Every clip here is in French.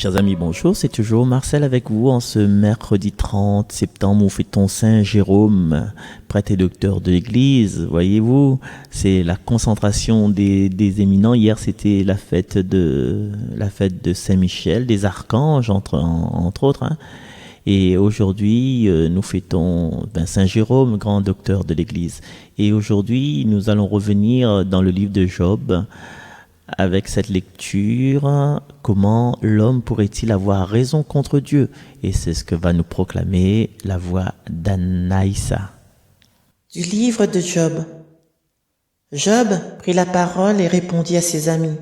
Chers amis, bonjour, c'est toujours Marcel avec vous en ce mercredi 30 septembre où fêtons Saint Jérôme, prêtre et docteur de l'Église. Voyez-vous, c'est la concentration des éminents. Hier, c'était la fête de Saint-Michel, des archanges, entre autres. Hein. Et aujourd'hui, nous fêtons Saint Jérôme, grand docteur de l'Église. Et aujourd'hui, nous allons revenir dans le livre de Job, avec cette lecture, comment l'homme pourrait-il avoir raison contre Dieu? Et c'est ce que va nous proclamer la voix d'Anaïssa. Du livre de Job. Job prit la parole et répondit à ses amis.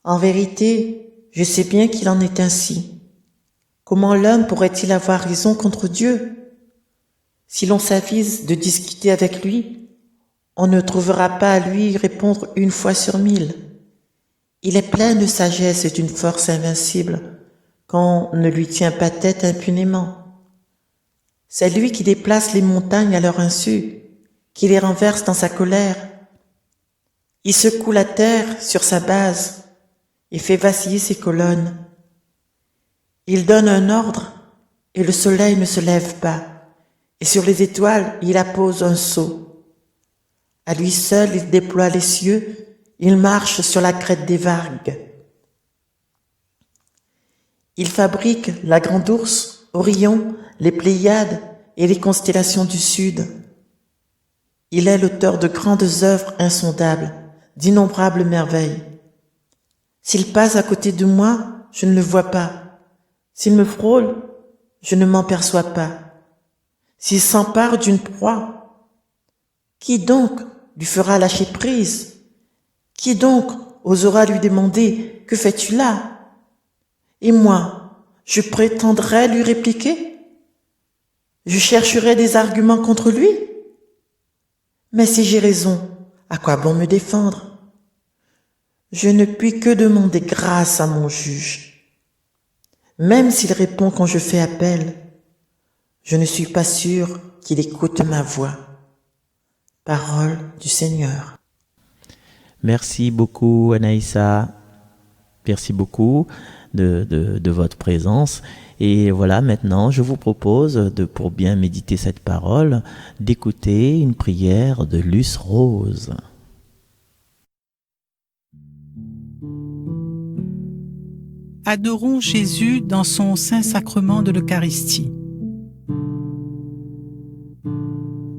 En vérité, je sais bien qu'il en est ainsi. Comment l'homme pourrait-il avoir raison contre Dieu? Si l'on s'avise de discuter avec lui, on ne trouvera pas à lui répondre 1 fois sur 1000. Il est plein de sagesse et d'une force invincible quand on ne lui tient pas tête impunément. C'est lui qui déplace les montagnes à leur insu, qui les renverse dans sa colère. Il secoue la terre sur sa base et fait vaciller ses colonnes. Il donne un ordre et le soleil ne se lève pas, et sur les étoiles il appose un sceau. À lui seul il déploie les cieux. Il marche sur la crête des vagues. Il fabrique la grande ours, Orion, les Pléiades et les constellations du sud. Il est l'auteur de grandes œuvres insondables, d'innombrables merveilles. S'il passe à côté de moi, je ne le vois pas. S'il me frôle, je ne m'en perçois pas. S'il s'empare d'une proie, qui donc lui fera lâcher prise? Qui donc osera lui demander « Que fais-tu là ?» Et moi, je prétendrais lui répliquer? Je chercherais des arguments contre lui? Mais si j'ai raison, à quoi bon me défendre? Je ne puis que demander grâce à mon juge. Même s'il répond quand je fais appel, je ne suis pas sûr qu'il écoute ma voix. Parole du Seigneur. Merci beaucoup Anaïssa, merci beaucoup de votre présence. Et voilà, maintenant je vous propose, pour bien méditer cette parole, d'écouter une prière de Luce Rose. Adorons Jésus dans son saint sacrement de l'Eucharistie.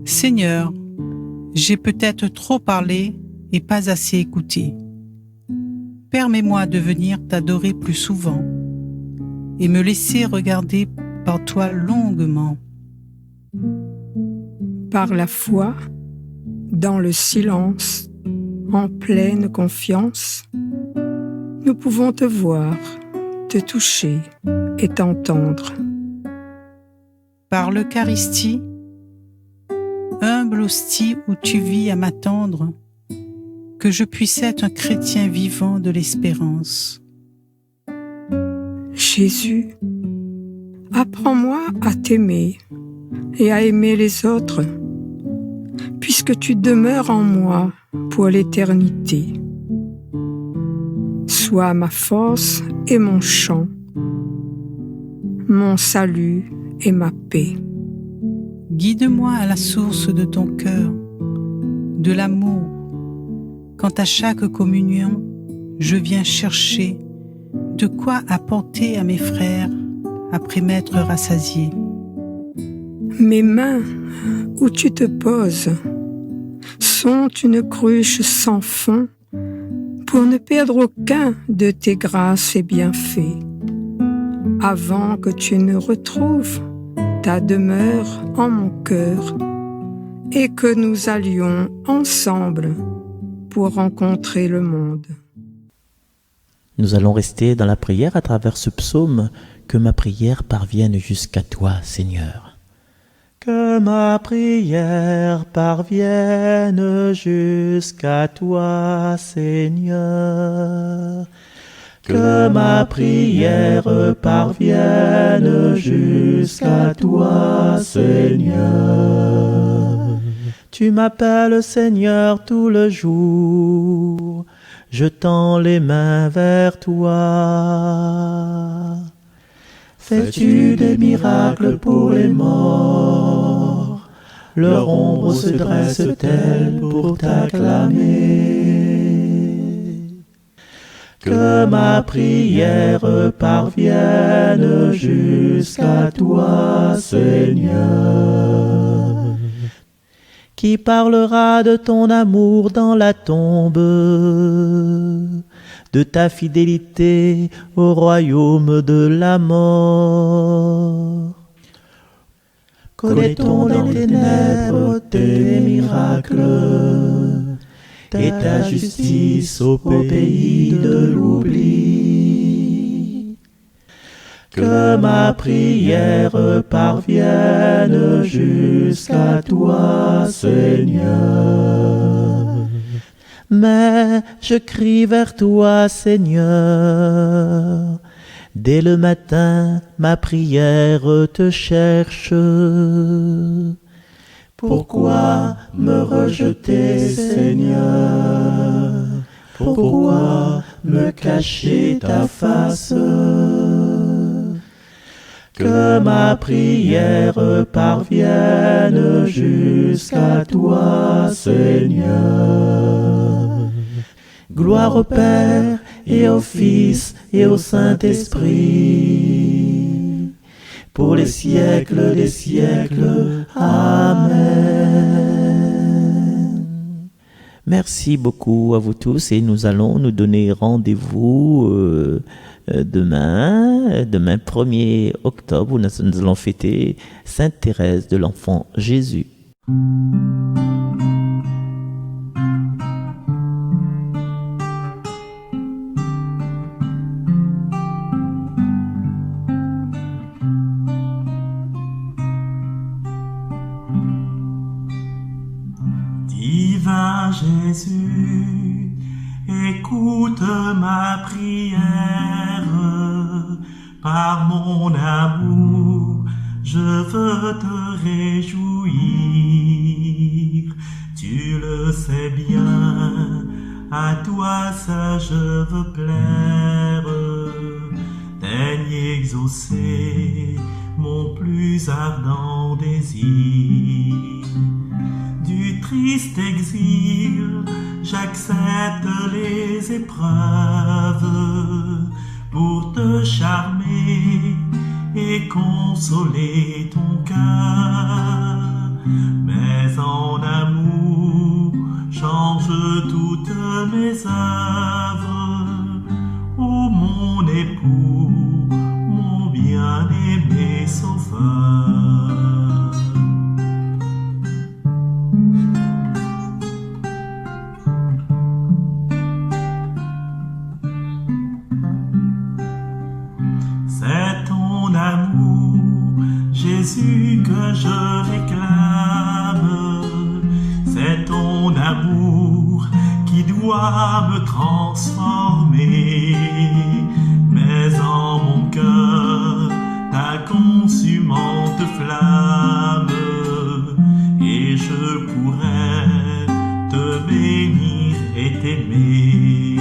Seigneur, j'ai peut-être trop parlé et pas assez écouté. Permets-moi de venir t'adorer plus souvent et me laisser regarder par toi longuement. Par la foi, dans le silence, en pleine confiance, nous pouvons te voir, te toucher et t'entendre. Par l'Eucharistie, humble hostie où tu vis à m'attendre, que je puisse être un chrétien vivant de l'espérance. Jésus, apprends-moi à t'aimer et à aimer les autres, puisque tu demeures en moi pour l'éternité. Sois ma force et mon chant, mon salut et ma paix. Guide-moi à la source de ton cœur, de l'amour, quand à chaque communion, je viens chercher de quoi apporter à mes frères après m'être rassasié. Mes mains, où tu te poses, sont une cruche sans fond pour ne perdre aucun de tes grâces et bienfaits, avant que tu ne retrouves ta demeure en mon cœur et que nous allions ensemble pour rencontrer le monde. Nous allons rester dans la prière à travers ce psaume. Que ma prière parvienne jusqu'à toi, Seigneur. Que ma prière parvienne jusqu'à toi, Seigneur. Que ma prière parvienne jusqu'à toi, Seigneur. Tu m'appelles Seigneur tout le jour, je tends les mains vers toi. Fais-tu des miracles pour les morts? Leur ombre se dresse-t-elle pour t'acclamer? Que ma prière parvienne jusqu'à toi, Seigneur. Qui parlera de ton amour dans la tombe, de ta fidélité au royaume de la mort? Connaît-on dans les ténèbres tes miracles et ta justice au pays de l'oubli? Que ma prière parvienne jusqu'à toi, Seigneur. Mais je crie vers toi, Seigneur. Dès le matin, ma prière te cherche. Pourquoi me rejeter, Seigneur? Pourquoi me cacher ta face? Que ma prière parvienne jusqu'à toi, Seigneur. Gloire au Père et au Fils et au Saint-Esprit, pour les siècles des siècles. Amen. Merci beaucoup à vous tous et nous allons nous donner rendez-vous demain 1er octobre, où nous allons fêter Sainte Thérèse de l'Enfant Jésus. Divin Jésus, écoute ma prière. Par mon amour, je veux te réjouir. Tu le sais bien, à toi seul je veux plaire. Daigne exaucer mon plus ardent désir. Du triste exil, j'accepte les épreuves pour te charmer et consoler ton cœur. Mais en amour, change toutes mes œuvres. Ô mon époux, mon bien-aimé sauveur. C'est ton amour, Jésus, que je réclame. C'est ton amour qui doit me transformer. Mais en mon cœur, ta consumante flamme, et je pourrais te bénir et t'aimer.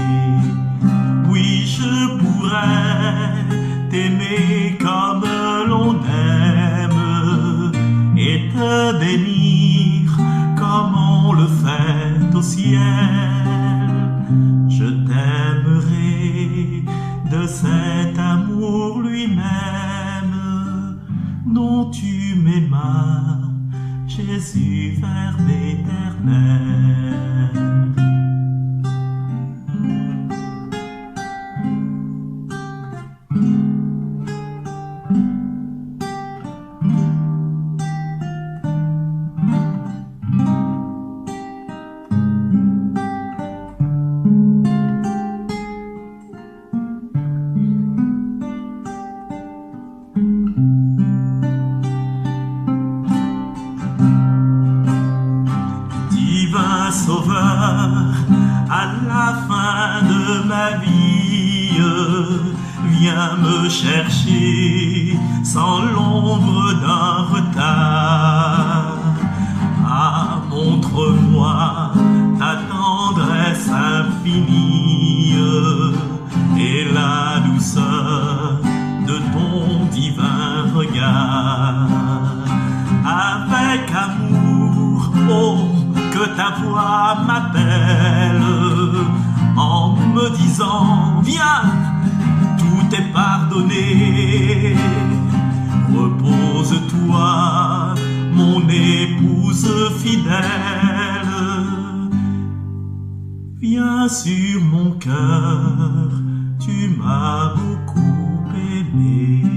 Oui, je pourrais t'aimer comme l'on aime et te bénir comme on le fait au ciel. Je t'aimerai de cet amour lui-même dont tu m'aimas, Jésus, Verbe éternel. Sauveur, à la fin de ma vie, viens me chercher sans l'ombre d'un retard. Ah, montre-moi ta tendresse infinie et la douceur de ton divin ta voix m'appelle en me disant viens, tout est pardonné. Repose-toi, mon épouse fidèle. Viens sur mon cœur, tu m'as beaucoup aimé.